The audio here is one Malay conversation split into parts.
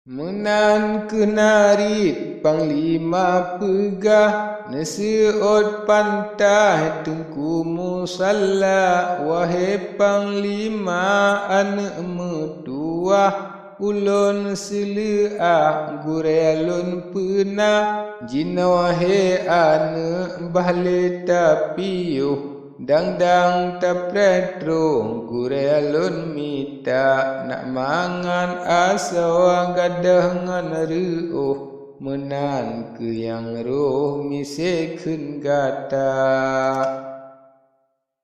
Menan kenarit panglima pegah nasiut pantah tengku musalla. Wahai panglima anak metua, ulun seleah gurelun pena. Jina wahai anak bahle tapiyuh dang tapretro gurelun mita. Nak mangan asawa gadah ngan reuh menan ke yang roh misekun gata.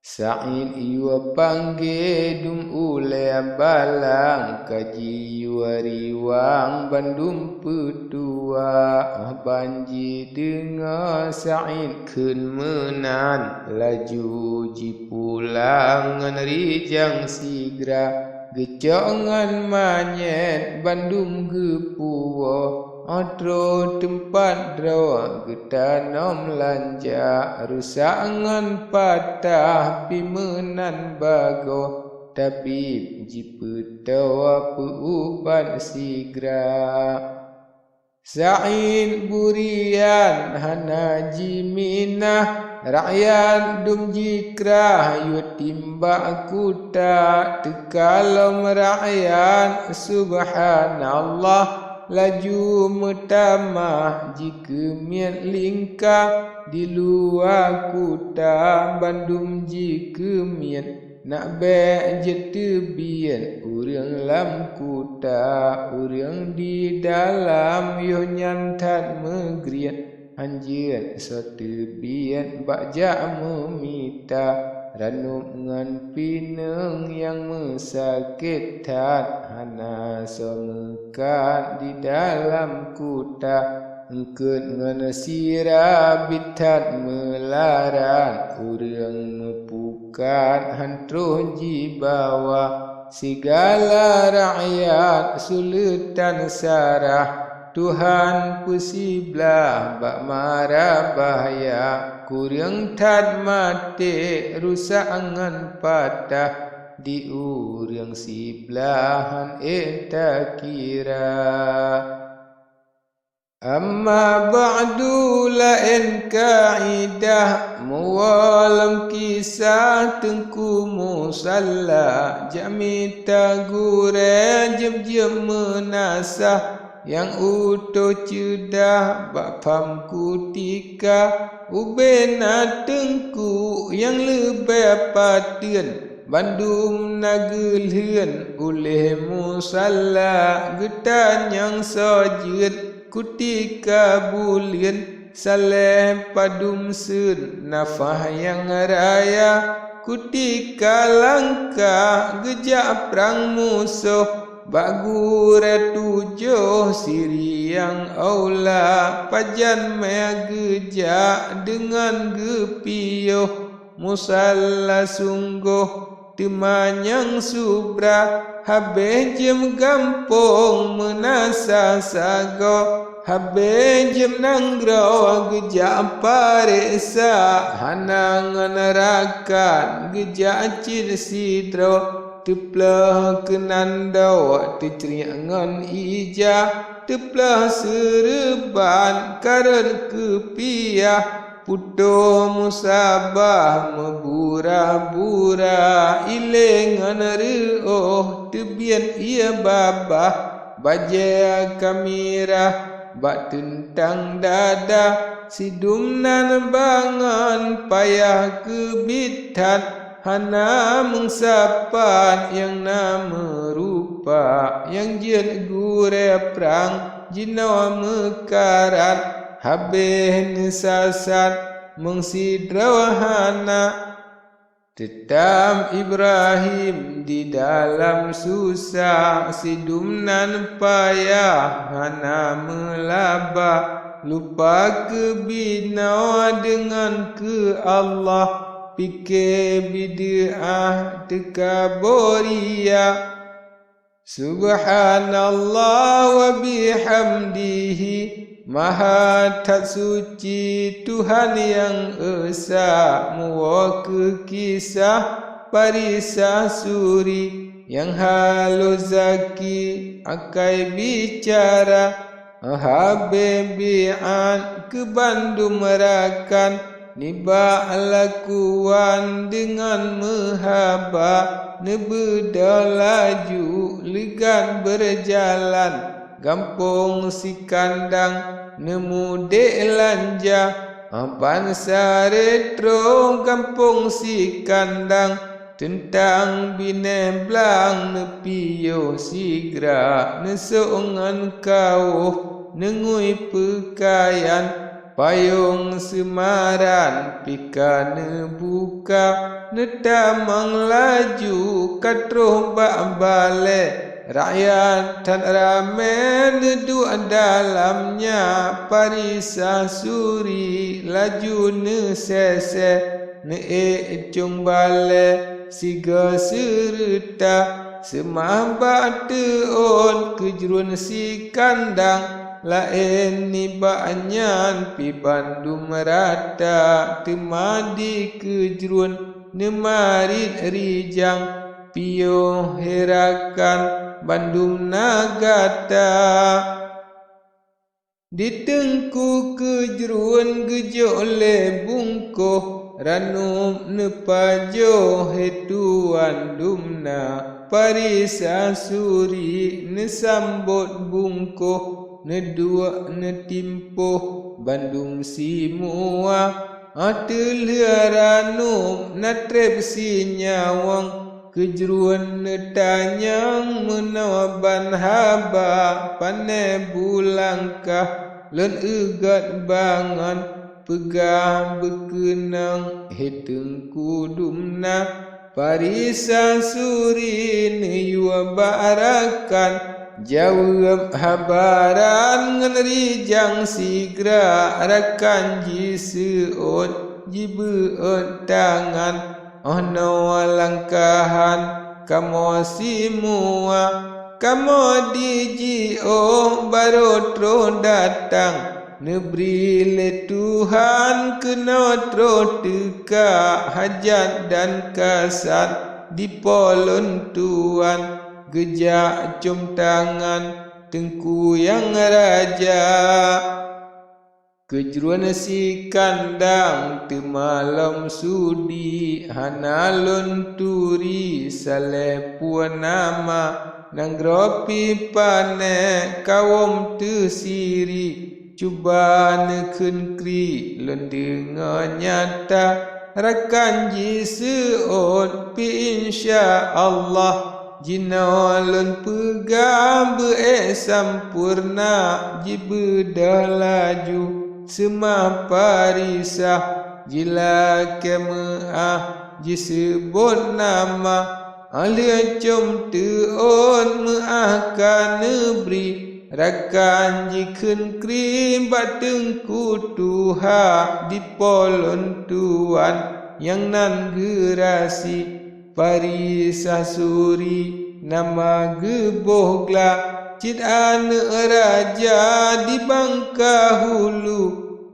Sa'id iwa pangge dum ule balang kaji iwa riwang bandum petua. Banji dengar Sa'id kun menan laju ji pulang ngan rijang sigra. Gecongan manyet bandum gepuwa. Atro tempat draw getanom lanja. Rusangan patah pimenan bago. Tapi jipetawa peuban sigra. Sa'id burian hana jiminah. Rakyat dum jikrah yu timbak kuta. Tekalom rakyat subhanallah. Laju metamah jika miat lingkah di luar kuta. Bandung jika miat nak bek je tebian. Urang lam kuta, urang di dalam yo nyantat megriat. Anjian so tebian bakjak memita. Ranum ngan pineng yang mesakitan. Hana so mekat di dalam kuta. Engkut ngan sirah bitat melaran. Urang mepukat hantruh jibawa. Segala rakyat sultan sarah. Tuhan pusiblah bak marah bahaya. Kurang tad mati rusak angan patah. Di urang siblahan tak kira. Amma ba'du lain kaidah. Mualam kisah tengku musalla. Jamita gure jem menasah. Yang utuh cedah bapam kutika. Ubena tengku yang lebih patien. Bandung nagelhen oleh musalla. Getan yang sojud kutika bulian. Saleh padum sun nafah yang raya. Kutika langkah gejak perang musuh. Bagure tujuh siri yang aula. Pajan mea gejak dengan gepiyuh. Musalla sungguh temanyang subra. Habis jem gampung menasa sago. Habis jem nanggrau gejak parisa. Hanangan rakan gejak cil sidro. Teplah kenandau teceriangan ija. Teplah serban karan kepiah. Puto musabah membura-bura. Ilengan reuh tebian ia babah. Baja kamirah bak tentang dada. Sidumnan bangan payah kebitan. Hana mengsapat yang nama rupa. Yang jen gure perang jinawa mekarat. Habis nesasat mengsidrawahana. Tetap Ibrahim di dalam susah. Sidumnan payah hana melabah. Lupa kebinawa dengan ke Allah. Pikir bid'ah tekaboriyah. Subhanallah wa bihamdihi. Maha tak suci Tuhan yang esa. Muwa ke kisah parisah suri. yang halus zaki akai bicara habibian ke Bandung merakan niba lakuan dengan mehaba nebedalaju ligan berjalan gampung si kandang nemu dek lanja bangsa retro gampung si kandang tentang bineblang nepiyo sigra nesongan kau nengui pekayan payung semaran pika nebuka netamang laju katro bak bale rakyat tan rame nedu dalamnya parisa suri laju nesese ne ecung bale siga serta semamba teon kejurun si kandang lain ni banyan pi Bandung merata temadi kejurun nemarit rijang pio herakan Bandung nagata ditengku kejurun gejole bungkoh ranum nepajo hetuan dumna parisa suri nesambut bungkoh nedua netimpoh Bandung si mua atelheranum natrep si nyawang kejeruan netanyang menawaban haba pane bulangkah len egat bangan pegah bekenang heteng kudumna parisa suri neyua barakan jawab habaran ngerijang sigra arakan jiseon jibeon tangan ono langkahan kamo simua kamo dijio barotro datang nebri le Tuhan kenotro teka hajat dan kasat di polon Tuhan gejak cum tangan tengku yang raja kejuruan si kandang temalam sudi hanalun turi salepuan nama nanggropi pane kawom tesiri cuba neken kri lendenga nyata rakan jiseon pi insya Allah jinalun pegam sampurna jibedah laju semah parisah jila kemeah jisebut nama alia com teon meahkan nebri rakan jiken krim bateng kutuha di polon tuan yang nan gerasi parisa suri nama gebohla cid ane raja di Bangka Hulu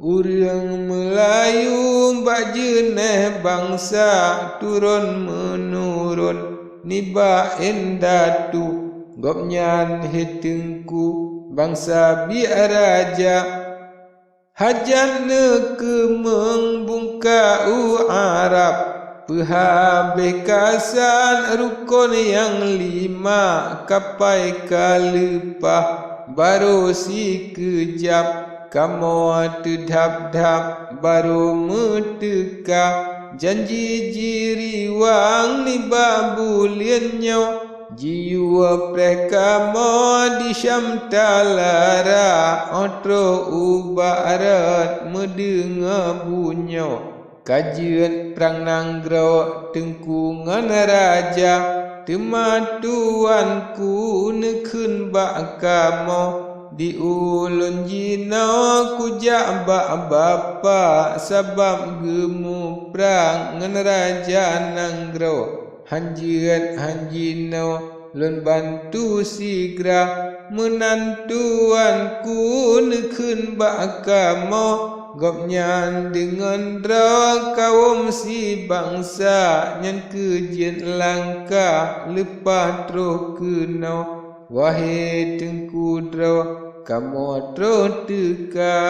urang Melayu mbak jeneh bangsa turun menurun niba endatu gopnyan hetengku bangsa biar raja hajan ne kemeng bungka Arab pehabekasan rukun yang 5 kapai kalipah baru si kejap kamu tedap-dap baru meteka janji jiriwang ni babuliannya jiwa preka mo di syam talara otro ubarat mendengar bunyo kajian perang nanggro tengkungan raja tematuanku nekun bakamo di ulun jina kujak bapa sebab gemu perang ngan raja nanggro hanjian hanjino lun bantu sigra menantuanku nekun bakamo Gopnya dengan dra kaum si bangsa nyan kejian langkah lepas terus kena wahai tengku dra kamu terus teka